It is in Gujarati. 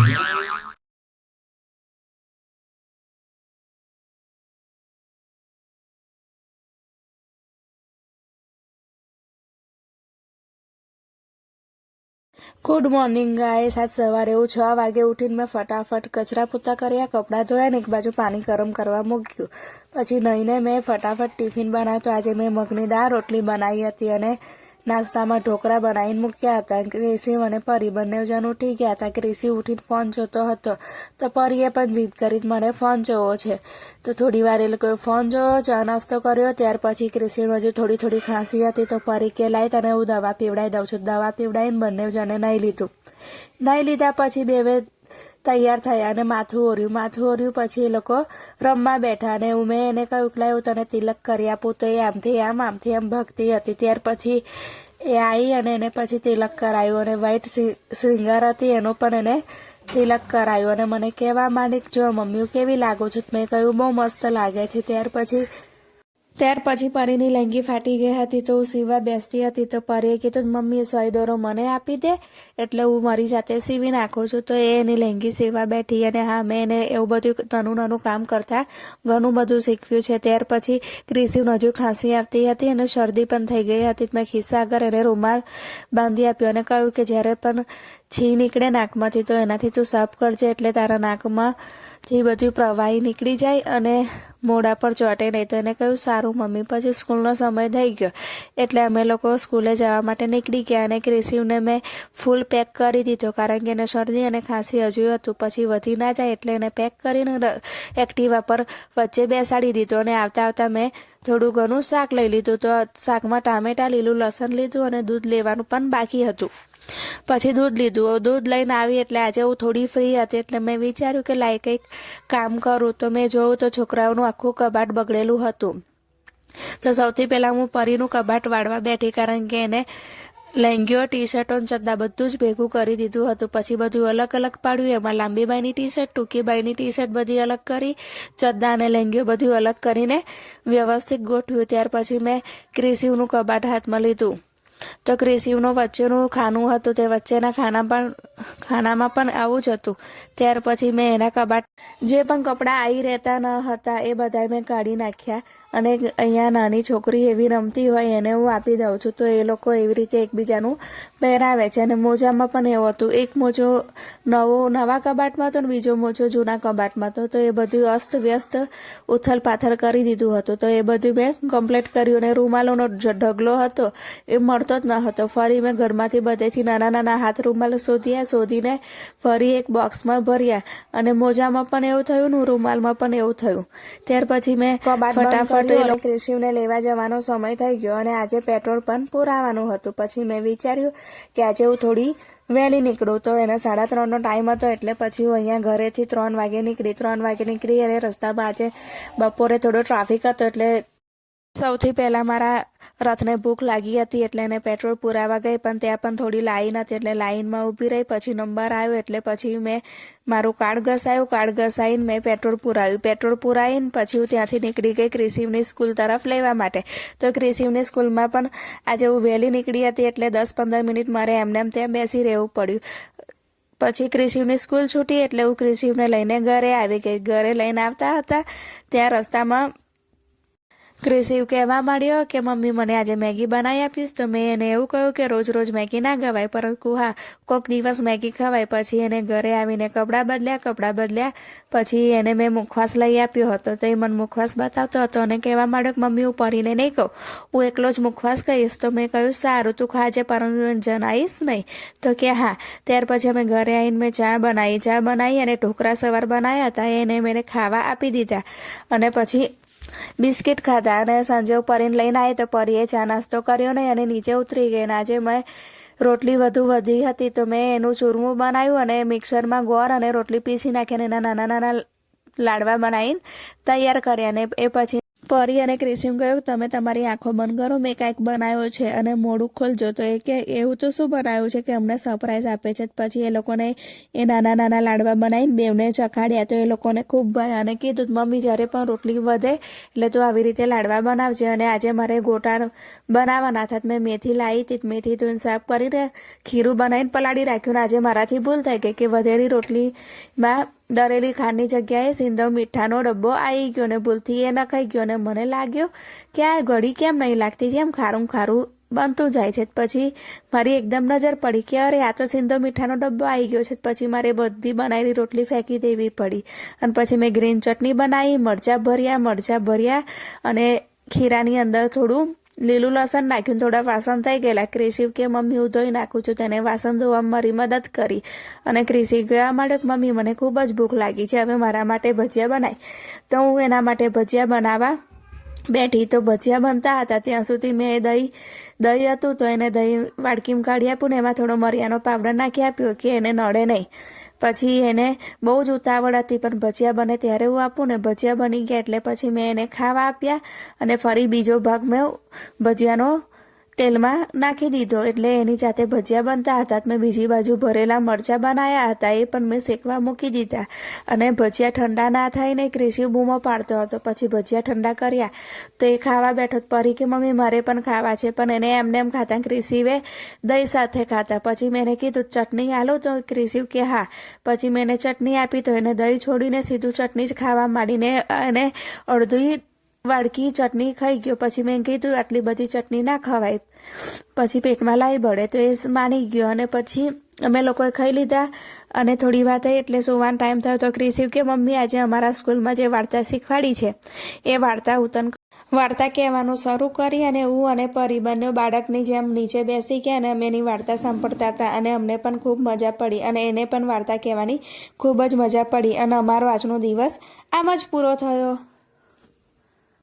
Good morning guys. આજ સવારે હું 6 વાગે ઉઠીને મેં ફટાફટ કચરા પોતા કર્યા, કપડાં ધોયા ને એક બાજુ પાણી ગરમ કરવા મૂક્યું। પછી નહીને મેં ફટાફટ ટિફિન બનાવ્યું। તો આજે મેં મગની દાળ રોટલી બનાવી હતી અને નાસ્તામાં ઢોકળા બનાવીને મૂક્યા હતા। ક્રિશિવ અને પરી બંને જણ ઉઠી ગયા હતા। ક્રિશિવ ઉઠીને ફોન જોતો હતો તો પરીએ પણ જીદ કરી મને ફોન જોવો છે। તો થોડી વાર એ લોકોએ ફોન જોયો, ચા નાસ્તો કર્યો। ત્યાર પછી ક્રિશિવ હજુ થોડી ખાંસી હતી તો પરી કે લાય તને હું દવા પીવડાવી દઉં છું। દવા પીવડાવીને બંને જણે નાહી લીધું। નાહી લીધા પછી બે તૈયાર થયા અને માથું ઓર્યું। પછી એ લોકો રમવા બેઠા અને મેં એને કહ્યું કે લાય હું તને તિલક કરી આપું। તો એ આમથી આમ ભગતી હતી। ત્યાર પછી એ આવી અને એને પછી તિલક કરાયું અને વ્હાઈટ શ્રીંગાર હતી એનો પણ એને તિલક કરાયું અને મને કહેવા માંડી જો મમ્મી હું કેવી લાગુ છું। મેં કહ્યું બહુ મસ્ત લાગે છે। ત્યાર પછી પરીની લેંગી ફાટી ગઈ હતી તો હું સીવવા બેસતી હતી તો પરીએ કીધું મમ્મી સોય દોરો મને આપી દે એટલે હું મારી જાતે સીવી નાખું છું। તો એ એની લેંગી સીવવા બેઠી અને હા મેં એને એવું બધું નાનું કામ કરતા ઘણું બધું શીખવ્યું છે। ત્યાર પછી ક્રિશિવને હજુ ખાંસી આવતી હતી અને શરદી પણ થઈ ગઈ હતી। મેં ખિસ્સા આગળ એને રૂમાલ બાંધી આપ્યો અને કહ્યું કે જ્યારે પણ છી નીકળે નાકમાંથી તો એનાથી તું સાફ કરજે એટલે તારા નાકમાંથી બધું પ્રવાહી નીકળી જાય અને મોઢા પર ચોંટે નહીં। તો એને કહ્યું સારું મમ્મી। પછી સ્કૂલનો સમય થઈ ગયો એટલે અમે લોકો સ્કૂલે જવા માટે નીકળી ગયા અને ક્રિશિવને મેં ફૂલ પેક કરી દીધો કારણ કે એને શરદી અને ખાંસી હજુ હતું। પછી વધી ના જાય એટલે એને પેક કરીને એક્ટિવા પર વચ્ચે બેસાડી દીધો અને આવતા મેં થોડું ઘણું શાક લઈ લીધું। તો શાકમાં ટામેટાં, લીલું લસણ લીધું અને દૂધ લેવાનું પણ બાકી હતું। પછી દૂધ લીધું। દૂધ લઈને આવી એટલે આજે હું થોડી ફ્રી હતી એટલે મેં વિચાર્યું કે લાય કંઈક કામ કરું। તો મેં જોયું તો છોકરાઓનું આખું કબાટ બગડેલું હતું। તો સૌથી પહેલાં હું પરીનું કબાટ વાળવા બેઠી કારણ કે એને લેંગીઓ, ટી શર્ટો, ચડ્ડા બધું જ ભેગું કરી દીધું હતું। પછી બધું અલગ પાડ્યું। એમાં લાંબી બાઈની ટી શર્ટ, ટૂંકી બાઈની ટી શર્ટ બધી અલગ કરી, ચડ્ડા અને લેંગીઓ બધું અલગ કરીને વ્યવસ્થિત ગોઠવ્યું। ત્યાર પછી મેં ક્રિશિવનું કબાટ હાથમાં લીધું તો ક્રિશિવનું વચ્ચેનું ખાનું હતું તે વચ્ચેના ખાનામાં પણ આવું જ હતું। ત્યાર પછી મેં એના કબાટ જે પણ કપડાં આવી રહેતા ન હતા એ બધા મેં કાઢી નાખ્યા અને અહીંયા નાની છોકરી એવી રમતી હોય એને હું આપી દઉં છું। તો એ લોકો એવી રીતે એકબીજાનું પહેરાવે છે અને મોજામાં પણ એવું હતું। એક મોજો નવા કબાટમાં હતો ને બીજો મોજો જૂના કબાટમાં હતો। તો એ બધું અસ્તવ્યસ્ત ઉથલ પાથલ કરી દીધું હતું। તો એ બધું મેં કમ્પ્લીટ કર્યું અને રૂમાલોનો ઢગલો હતો એ મળતો જ ન હતો। ફરી મેં ઘરમાંથી બધેથી નાના હાથ રૂમાલ શોધીને ફરી એક બોક્સમાં ભર્યા અને મોજામાં પણ એવું થયું ને રૂમાલમાં પણ એવું થયું। ત્યાર પછી મેં ફટાફટ ક્રિશિવને લેવા જવાનો સમય થઈ ગયો અને આજે પેટ્રોલ પણ પુરાવાનું હતું। પછી મેં વિચાર્યું કે આજે હું થોડી વહેલી નીકળું। તો એને 3:30નો ટાઈમ હતો એટલે પછી હું અહીંયા ઘરેથી 3 વાગે નીકળી અને રસ્તામાં આજે બપોરે થોડો ટ્રાફિક હતો એટલે સૌથી પહેલાં મારા રથને ભૂખ લાગી હતી એટલે એને પેટ્રોલ પુરાવા ગઈ પણ ત્યાં પણ થોડી લાઈન હતી એટલે લાઈનમાં ઊભી રહી। પછી નંબર આવ્યો એટલે પછી મેં મારું કાર્ડ ઘસાઈને મેં પેટ્રોલ પુરાવીને પછી હું ત્યાંથી નીકળી ગઈ ક્રિશિવની સ્કૂલ તરફ લેવા માટે। તો ક્રિશિવની સ્કૂલમાં પણ આજે હું વહેલી નીકળી હતી એટલે 10-15 મિનિટ મારે એમને ત્યાં બેસી રહેવું પડ્યું। પછી ક્રિશિવની સ્કૂલ છૂટી એટલે હું ક્રિશિવને લઈને ઘરે આવી ગઈ। ઘરે લઈને આવતા હતા ત્યાં રસ્તામાં ક્રિશિવ કહેવા માંડ્યો કે મમ્મી મને આજે મેગી બનાવી આપીશ। તો મેં એને એવું કહ્યું કે રોજ મેગી ના ખવાય પરંતુ હા કોઈક દિવસ મેગી ખવાય। પછી એને ઘરે આવીને કપડાં બદલ્યા પછી એને મેં મુખવાસ લઈ આપ્યો હતો। તો એ મને મુખવાસ બતાવતો હતો અને કહેવા માંડ્યો કે મમ્મી હું પરીને નહીં કહું, હું એકલો જ મુખવાસ કહીશ। તો મેં કહ્યું સારું તું ખાજે પરંતુ જણાવીશ નહીં। તો કે હા। ત્યાર પછી અમે ઘરે આવીને મેં ચા બનાવી અને ઢોકળા સવાર બનાવ્યા હતા એને મેં ખાવા આપી દીધા અને પછી બિસ્કિટ ખાધા અને સાંજે હું પરીને લઈને આવી તો પરીએ ચા નાસ્તો કર્યો નહીં અને નીચે ઉતરી ગઈ। અને આજે મેં રોટલી વધી હતી તો મેં એનું ચૂરમું બનાવ્યું અને મિક્સરમાં ગોળ અને રોટલી પીસી નાખી અને એના નાના લાડવા બનાવીને તૈયાર કર્યા અને એ પછી પરી અને ક્રિશિમ કહ્યું તમે તમારી આંખો બંધ કરો, મેં કાંઈક બનાવ્યો છે અને મોઢું ખોલજો. તો એ કે એવું તો શું બનાવ્યું છે કે અમને સરપ્રાઈઝ આપે છે. પછી એ લોકોને એ નાના નાના લાડવા બનાવીને બેવને ચખાડ્યા. તો એ લોકોને ખૂબ ભાઈ અને કીધું મમ્મી જ્યારે પણ રોટલી વધે એટલે તું આવી રીતે લાડવા બનાવજે. અને આજે મારે ગોટા બનાવવાના હતા, મેં મેથી લાવી હતી, મેથી ધોઈને સાફ કરીને ખીરું બનાવીને પલાળી રાખ્યું. આજે મારાથી ભૂલ થઈ ગઈ કે વધેલી રોટલીમાં દરેલી ખાંડની જગ્યાએ સિંધવ મીઠાનો ડબ્બો આવી ગયો ને ભૂલથી એ નખાઈ ગયો. ને મને લાગ્યો કે આ ઘડી કેમ નહીં લાગતી, કેમ ખારું ખારું બનતું જાય છે. પછી મારી એકદમ નજર પડી કે અરે આ તો સિંધવ મીઠાનો ડબ્બો આવી ગયો છે. પછી મારે બધી બનાવેલી રોટલી ફેંકી દેવી પડી. અને પછી મેં ગ્રીન ચટણી બનાવી, મરચાં ભર્યા અને ખીરાની અંદર થોડું લીલું લસણ નાખ્યું. થોડા વાસણ થઈ ગયેલા. ક્રિશિવ કે મમ્મી હું ધોઈ નાખું છું. તેને વાસણ ધોવામાં મારી મદદ કરી અને ક્રિશિવ કહેવા માંડ્યો કે મમ્મી મને ખૂબ જ ભૂખ લાગી છે, હવે મારા માટે ભજીયા બનાવી. તો હું એના માટે ભજીયા બનાવવા બેઠી. તો ભજીયા બનતા હતા ત્યાં સુધી મેં દહીં હતું તો એને દહીં વાડકીમાં કાઢી આપ્યું ને એમાં થોડો મરિયાનો પાવડર નાખી આપ્યો કે એને નડે નહીં. પછી એને બહુ જ ઉતાવળ હતી પણ ભજીયા બને ત્યારે હું આપું ને ભજીયા બની ગયા એટલે પછી મેં એને ખાવા આપ્યા અને ફરી બીજો ભાગ મેં ભજીયાનો તેલમાં નાખી દીધો. એટલે એની જાતે ભજીયા બનતા હતા. મેં બીજી બાજુ ભરેલા મરચાં બનાવ્યા હતા, એ પણ મેં શેકવા મૂકી દીધા. અને ભજીયા ઠંડા ના થઈને ક્રિશિવ બૂમો પાડતો હતો. પછી ભજીયા ઠંડા કર્યા તો એ ખાવા બેઠો. પરી કે મમ્મી મારે પણ ખાવા છે, પણ એને એમને એમ ખાતા. ક્રિશિવે દહીં સાથે ખાતા. પછી મેં એને કીધું ચટણી આલો, તો ક્રિશિવ કે હા. પછી મેં એને ચટણી આપી તો એને દહીં છોડીને સીધું ચટણી જ ખાવા માંડીને એને અડધી વાડકી ચટણી ખાઈ ગયો. પછી મેં કીધું આટલી બધી ચટણી ના ખવાય, પછી પેટમાં લાવી બળે. તો એ માની ગયો અને પછી અમે લોકોએ ખાઈ લીધા. અને થોડી વાર થઈ એટલે સુવાનો ટાઈમ થયો તો ક્રિશિવ કે મમ્મી આજે અમારા સ્કૂલમાં જે વાર્તા શીખવાડી છે એ વાર્તા કહેવાનું શરૂ કરી. અને હું અને પરી બંને બાળકની જેમ નીચે બેસી ગયા અને અમે એની વાર્તા સાંભળતા હતા અને અમને પણ ખૂબ મજા પડી અને એને પણ વાર્તા કહેવાની ખૂબ જ મજા પડી. અને અમારો આજનો દિવસ આમ જ પૂરો થયો.